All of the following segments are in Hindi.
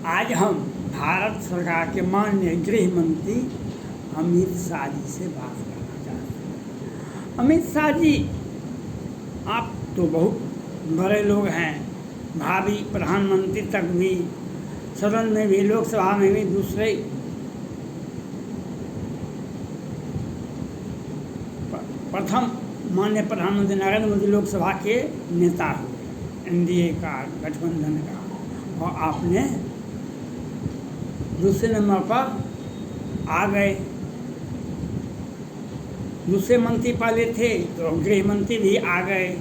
आज हम भारत सरकार के माननीय गृह मंत्री अमित शाह जी से बात करना चाहते हैं। अमित शाह जी, आप तो बहुत बड़े लोग हैं, भावी प्रधानमंत्री तक भी, सदन में भी, लोकसभा में भी दूसरे प्रथम माननीय प्रधानमंत्री नरेंद्र मोदी लोकसभा के नेता हुए, एनडीए का, गठबंधन का, और आपने दूसरे नंबर पर आ गए। दूसरे मंत्री पहले थे तो गृह मंत्री भी आ गए,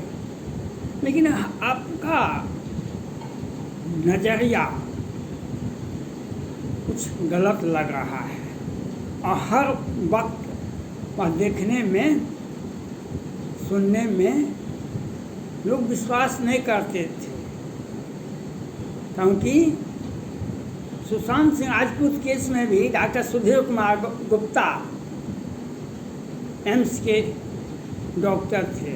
लेकिन आपका नज़रिया कुछ गलत लग रहा है और हर वक्त पर देखने में, सुनने में लोग विश्वास नहीं करते थे, क्योंकि सुशांत सिंह राजपूत केस में भी डॉक्टर सुधीर कुमार गुप्ता एम्स के डॉक्टर थे,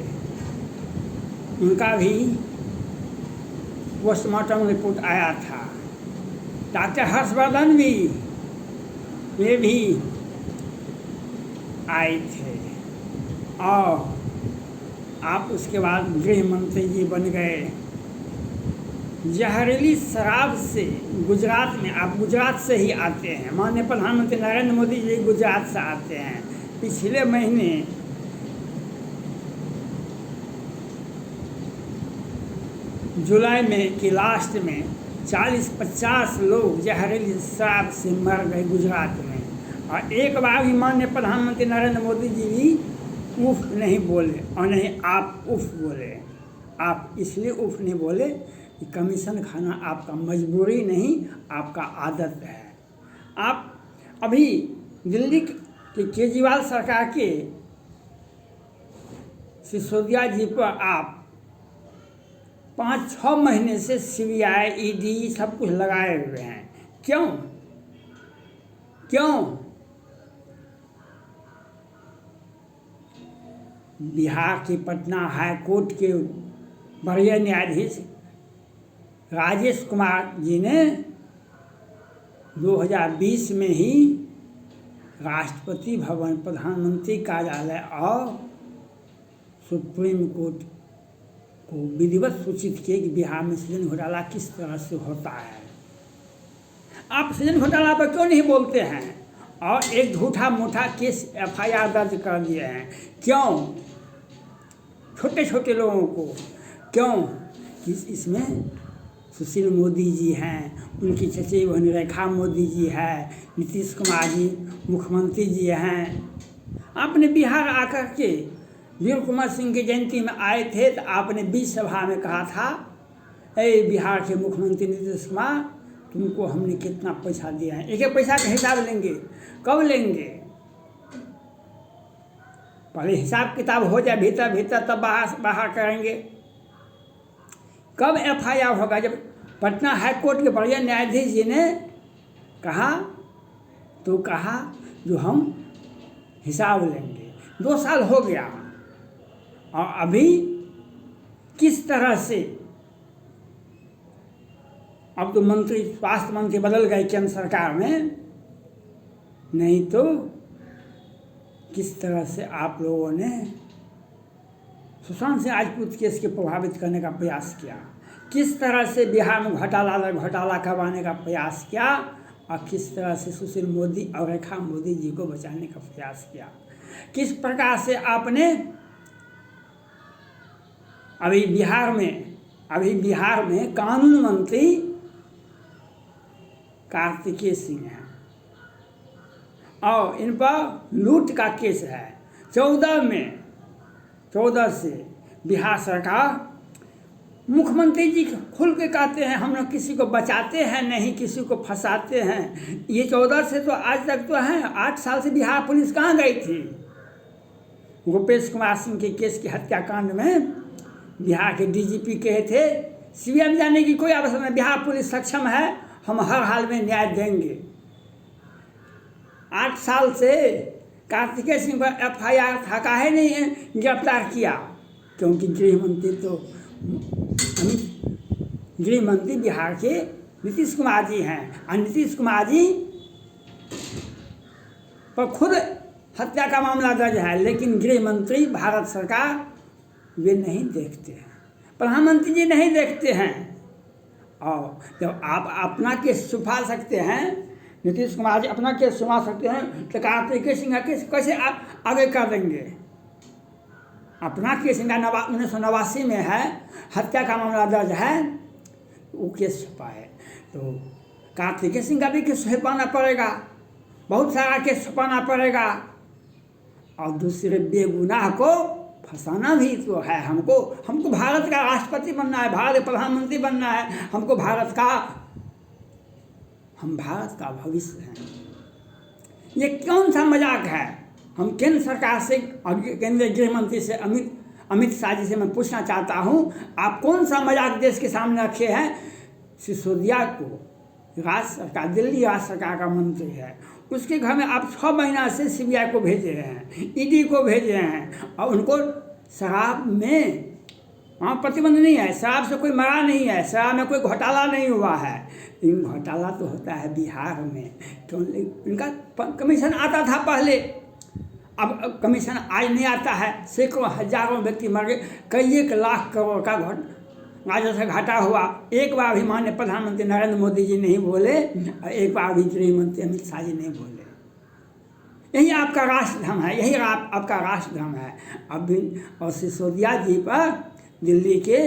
उनका भी पोस्टमार्टम रिपोर्ट आया था। डॉक्टर हर्षवर्धन भी, वे भी आए थे, और आप उसके बाद गृह मंत्री जी बन गए। जहरीली शराब से गुजरात में, आप गुजरात से ही आते हैं, माननीय प्रधानमंत्री नरेंद्र मोदी जी गुजरात से आते हैं। पिछले महीने जुलाई में के लास्ट में 40-50 लोग जहरीली शराब से मर गए गुजरात में, और एक बार भी माननीय प्रधानमंत्री नरेंद्र मोदी जी भी उफ नहीं बोले, और नहीं आप उफ बोले। आप इसलिए उफ नहीं बोले कि कमीशन खाना आपका मजबूरी नहीं, आपका आदत है। आप अभी दिल्ली के केजरीवाल सरकार के सिसोदिया जी पर आप 5-6 महीने से सीबीआई, ईडी सब कुछ लगाए हुए हैं। क्यों? बिहार के पटना हाई कोर्ट के वरीय न्यायाधीश राजेश कुमार जी ने 2020 में ही राष्ट्रपति भवन, प्रधानमंत्री कार्यालय और सुप्रीम कोर्ट को विधिवत सूचित किए कि बिहार में सृजन घोटाला किस तरह से होता है। आप सृजन घोटाला पर क्यों नहीं बोलते हैं? और एक झूठा मूठा केस FIR दर्ज कर दिए हैं। क्यों? छोटे छोटे लोगों को क्यों? कि इसमें सुशील मोदी जी हैं, उनकी चची बहन रेखा मोदी जी है, नीतीश कुमार जी मुख्यमंत्री जी हैं। आपने बिहार आकर के वीर कुमार सिंह की जयंती में आए थे तो आपने बीच सभा में कहा था, ए बिहार के मुख्यमंत्री नीतीश कुमार, तुमको हमने कितना पैसा दिया है। एक एक पैसा का हिसाब लेंगे। कब लेंगे? पहले हिसाब किताब हो जाए भीतर भीतर, तब बाहर करेंगे। कब FIR होगा? जब पटना हाई कोर्ट के वरीय न्यायाधीश जी ने कहा तो कहा जो हम हिसाब लेंगे। 2 साल हो गया, और अभी किस तरह से, अब तो मंत्री, स्वास्थ्य मंत्री बदल गए केंद्र सरकार में, नहीं तो किस तरह से आप लोगों ने सुशांत सिंह राजपूत केस के प्रभावित करने का प्रयास किया, किस तरह से बिहार में घोटाला करवाने का प्रयास किया, और किस तरह से सुशील मोदी और रेखा मोदी जी को बचाने का प्रयास किया। किस प्रकार से आपने अभी बिहार में कानून मंत्री कार्तिकेय सिंह हैं, और इन पर लूट का केस है। 14 से बिहार सरकार, मुख्यमंत्री जी खुल के कहते हैं हम लोग किसी को बचाते हैं नहीं, किसी को फंसाते हैं। ये 14 से तो आज तक तो हैं, 8 साल से बिहार पुलिस कहाँ गई थी? गोपेश कुमार सिंह के केस की हत्याकांड में बिहार के DGP कहे थे, CBI में जाने की कोई आवश्यकता नहीं, बिहार पुलिस सक्षम है, हम हर हाल में न्याय देंगे। 8 साल से कार्तिकेय सिंह पर FIR था, काहे नहीं गिरफ्तार किया? क्योंकि गृह मंत्री तो गृह मंत्री बिहार के नीतीश कुमार जी हैं। और नीतीश कुमार जी पर खुद हत्या का मामला दर्ज है, लेकिन गृह मंत्री भारत सरकार वे नहीं देखते हैं, प्रधानमंत्री जी नहीं देखते हैं। और जब आप अपना केस छुपा सकते हैं, नीतीश कुमार जी अपना केस छुपा सकते हैं, तो कार्तिकेय सिंह केस कैसे आप आगे कर देंगे? अपना केस इनका 1989 में है, हत्या का मामला दर्ज है, वो केस छुपा है। तो कार्तिकेय सिंह का भी केस छुपाना पड़ेगा, बहुत सारा केस छुपाना पड़ेगा। और दूसरे बेगुनाह को फंसाना भी तो है। हमको भारत का राष्ट्रपति बनना है, भारत का प्रधानमंत्री बनना है, हम भारत का भविष्य हैं। ये कौन सा मजाक है? हम केंद्र सरकार से और केंद्रीय गृह मंत्री से अमित शाह जी से मैं पूछना चाहता हूँ, आप कौन सा मजाक देश के सामने रखे हैं? सिसोदिया को राज्य सरकार, दिल्ली राज्य सरकार का मंत्री है, उसके घर में आप 6 महीना से CBI को भेजे हैं, ED को भेजे हैं, और उनको शराब में वहाँ प्रतिबंध नहीं है, शराब से कोई मरा नहीं है, शराब में कोई घोटाला नहीं हुआ है। लेकिन घोटाला तो होता है बिहार में। क्यों? इनका कमीशन आता था पहले, अब कमीशन आज नहीं आता है। सैकड़ों हजारों व्यक्ति मर गए, कई 1 लाख करोड़ का राजस्व घाटा हुआ। एक बार भी माननीय प्रधानमंत्री नरेंद्र मोदी जी नहीं बोले, और एक बार भी गृह मंत्री अमित शाह जी नहीं बोले। यही आपका राष्ट्रधर्म है, यही आपका राष्ट्रधर्म है। अब भी और सिसोदिया जी पर दिल्ली के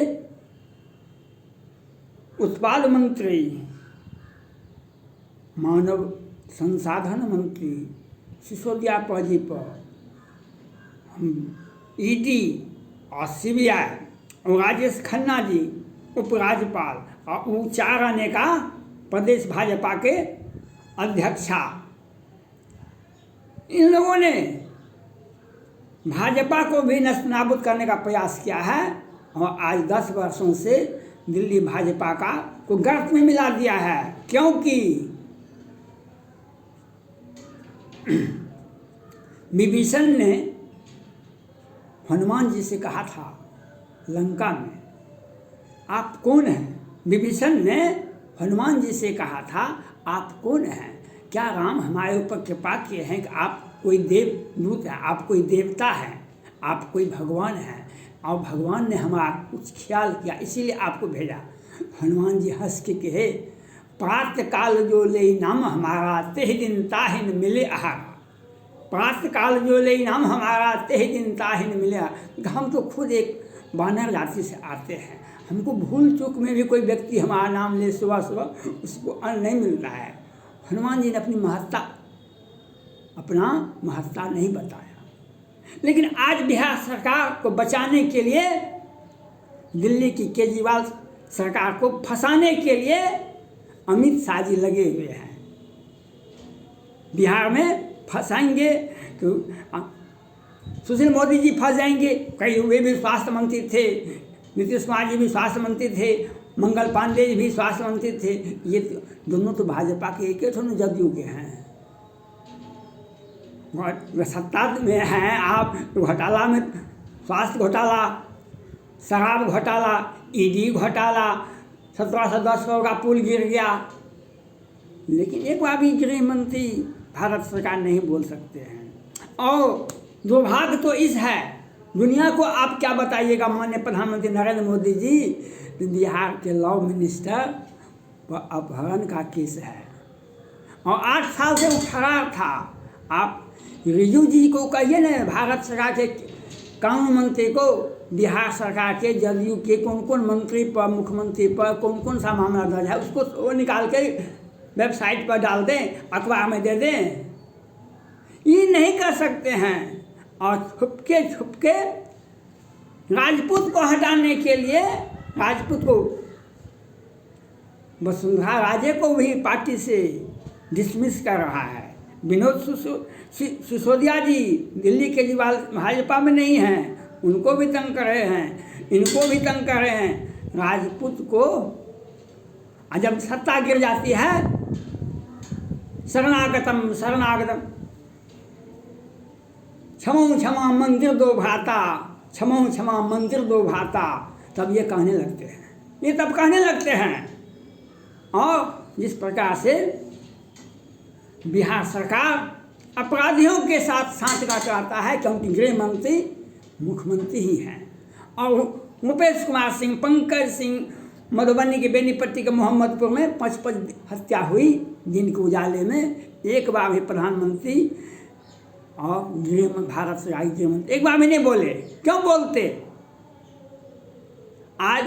उत्पाद मंत्री, मानव संसाधन मंत्री सिसोदिया जी पर ED और CBI और राजेश खन्ना जी उपराज्यपाल और ऊंचार आने का प्रदेश भाजपा के अध्यक्षा, इन लोगों ने भाजपा को भी नस्तानाबूद करने का प्रयास किया है। और आज 10 वर्षों से दिल्ली भाजपा को गर्त में मिला दिया है। क्योंकि विभीषण ने हनुमान जी से कहा था लंका में, आप कौन हैं? विभीषण ने हनुमान जी से कहा था, आप कौन हैं? क्या राम हमारे ऊपर कृपा किए हैं कि आप कोई देवदूत हैं, आप कोई देवता हैं, आप कोई भगवान हैं, और भगवान ने हमारा कुछ ख्याल किया, इसीलिए आपको भेजा। हनुमान जी हंस के कहे, प्रातः काल जो ले नाम हमारा, तेह दिन ताहिन मिले आहारा। प्रातः काल जो ले नाम हमारा, तेह दिन ताहिन मिले आहारा। हम तो खुद एक वानर जाति से आते हैं, हमको भूल चूक में भी कोई व्यक्ति हमारा नाम ले सुबह सुबह, उसको अन्न नहीं मिलता है। हनुमान जी ने अपना महत्ता नहीं बताया। लेकिन आज बिहार सरकार को बचाने के लिए, दिल्ली की केजरीवाल सरकार को फंसाने के लिए अमित शाह जी लगे हुए हैं। बिहार में फंसाएंगे तो सुशील मोदी जी फंस जाएंगे, कई वे भी स्वास्थ्य मंत्री थे, नीतीश कुमार जी भी स्वास्थ्य मंत्री थे, मंगल पांडे जी भी स्वास्थ्य मंत्री थे। ये दोनों तो भाजपा के एक ही जदयू के हैं, सत्ता में हैं आप। घोटाला में स्वास्थ्य घोटाला, शराब घोटाला, ED घोटाला, 1710 करोड़ का पुल गिर गया। लेकिन एक बार भी गृह मंत्री भारत सरकार नहीं बोल सकते हैं। और दुर्भाग्य तो इस है, दुनिया को आप क्या बताइएगा, माननीय प्रधानमंत्री नरेंद्र मोदी जी, बिहार के लॉ मिनिस्टर पर अपहरण का केस है और 8 साल से वो फरार था। आप रिजू जी को कहिए ना, भारत सरकार के कानून मंत्री को, बिहार सरकार के जदयू के कौन कौन मंत्री पर, मुख्यमंत्री पर कौन कौन सा मामला दर्ज है, उसको वो निकाल के वेबसाइट पर डाल दें, अखबार में दे दें। ये नहीं कर सकते हैं। और छुपके राजपूत को हटाने के लिए, राजपूत को, वसुंधरा राजे को भी पार्टी से डिसमिस कर रहा है। विनोद सिसोदिया जी दिल्ली केजरीवाल भाजपा में नहीं हैं, उनको भी तंग कर रहे हैं, इनको भी तंग कर रहे हैं। राजपूत को जब सत्ता गिर जाती है, शरणागतम शरणागतम, क्षमो क्षमा मंदिर दो भ्राता, क्षमो क्षमा मंदिर दो भ्राता, तब ये कहने लगते हैं। ये तब कहने लगते हैं। और जिस प्रकार से बिहार सरकार अपराधियों के साथ सांठगांठ करता है, क्योंकि गृह मंत्री मुख्यमंत्री ही हैं। और मुपेश कुमार सिंह, पंकज सिंह, मधुबनी के बेनीपट्टी के मोहम्मदपुर में 55 हत्या हुई दिन के उजाले में, एक बार भी प्रधानमंत्री और भारत से आई गृह मंत्री एक बार भी नहीं बोले। क्यों बोलते? आज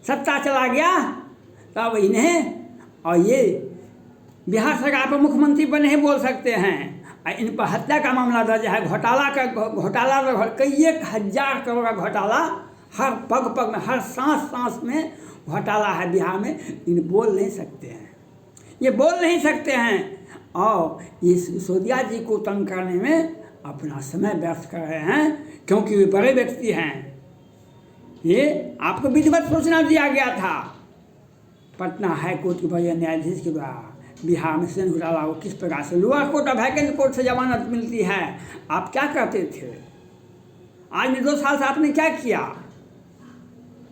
सत्ता चला गया तब इन्हें, और ये बिहार सरकार पर मुख्यमंत्री पर नहीं बोल सकते हैं। इन पर हत्या का मामला दर्ज है, घोटाला कई 1,000 करोड़ का घोटाला, हर पग पग में, हर सांस में घोटाला है बिहार में। इन बोल नहीं सकते हैं, ये बोल नहीं सकते हैं। और ये सिसोदिया जी को तंग करने में अपना समय व्यर्थ कर रहे हैं, क्योंकि वे बड़े व्यक्ति हैं। ये आपको विधिवत सूचना दिया गया था पटना हाई कोर्ट के वरीय न्यायाधीश के द्वारा, बिहार में सृजन घोटाला को किस प्रकार से लोअर कोर्ट और वैकेंट कोर्ट से जमानत मिलती है। आप क्या करते थे? आज में 2 साल से आपने क्या किया?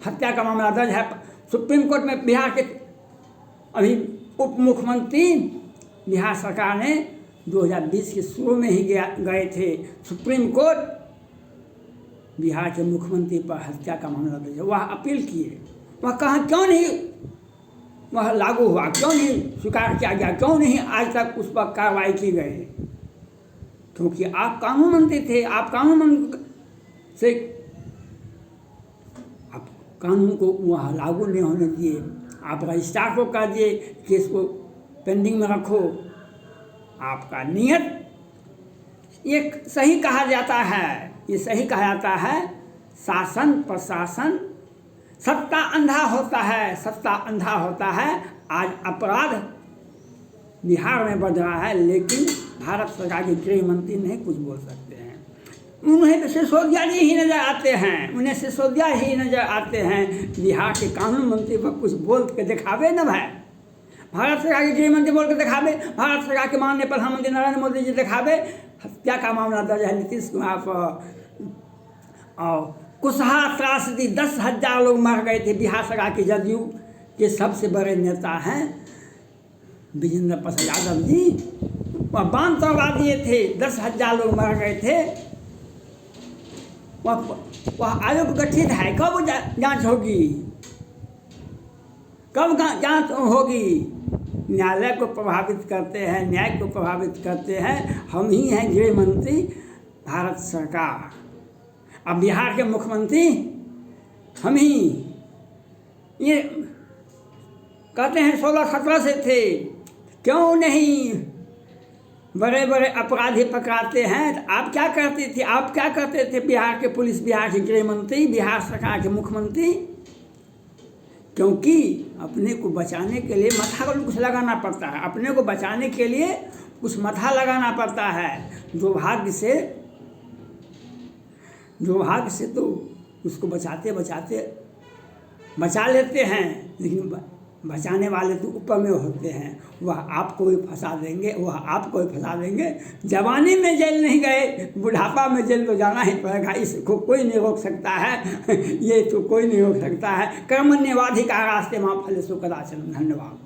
हत्या का मामला दर्ज है सुप्रीम कोर्ट में। बिहार के अभी उप मुख्यमंत्री बिहार सरकार ने 2020 के शुरू में ही गए थे सुप्रीम कोर्ट, बिहार के मुख्यमंत्री पर हत्या का मामला दर्ज है। वह अपील किए, वह कहाँ क्यों नहीं वह लागू हुआ, क्यों नहीं स्वीकार किया गया, क्यों नहीं आज तक उस पर कार्रवाई की गई? क्योंकि आप कानून मंत्री थे, आप कानून से आप कानून को वहाँ लागू नहीं होने दिए। आप रजिस्ट्रार को कह दिए केस को पेंडिंग में रखो। आपका नियत ये सही कहा जाता है, ये सही कहा जाता है। शासन प्रशासन सत्ता अंधा होता है, सत्ता अंधा होता है। आज अपराध बिहार में बढ़ रहा है, लेकिन भारत सरकार के गृह मंत्री नहीं कुछ बोल सकते हैं। उन्हें सिसोदिया जी ही नजर आते हैं, उन्हें सिसोदिया ही नजर आते हैं। बिहार के कानून मंत्री पर कुछ बोल के दिखावे न भाई, भारत सरकार के गृह मंत्री बोल के दिखावे, भारत सरकार के माननीय प्रधानमंत्री नरेंद्र मोदी जी दिखावे। हत्या का मामला दर्ज है नीतीश कुमार पर, और कुशहा त्रासदी 10,000 लोग मर गए थे। बिहार सरकार के जदयू के सबसे बड़े नेता हैं विजेंद्र प्रसाद यादव जी, वह बांध तोड़वा दिए थे, 10,000 लोग मर गए थे। वह आयोग गठित है, कब जांच होगी, कब जांच होगी? न्यायालय को प्रभावित करते हैं, न्याय को प्रभावित करते हैं हम ही हैं गृह मंत्री, भारत सरकार। अब बिहार के मुख्यमंत्री हम ही। ये कहते हैं 16-17 से थे, क्यों नहीं बड़े बड़े अपराधी पकड़ाते हैं? तो आप क्या करते थे? आप क्या करते थे? बिहार के पुलिस, बिहार के गृह मंत्री, बिहार सरकार के मुख्यमंत्री। क्योंकि अपने को बचाने के लिए मथा को कुछ लगाना पड़ता है, अपने को बचाने के लिए कुछ मथा लगाना पड़ता है। दुर्भाग्य से तो उसको बचाते बचा लेते हैं, लेकिन बचाने वाले तो ऊपर में होते हैं। वह आपको भी फंसा देंगे, जवानी में जेल नहीं गए, बुढ़ापा में जेल तो जाना ही पड़ेगा। इसको कोई नहीं रोक सकता है, ये तो कोई नहीं रोक सकता है। कर्मण्येवाधिकार रास्ते मां फलेषु कदाचन। धन्यवाद।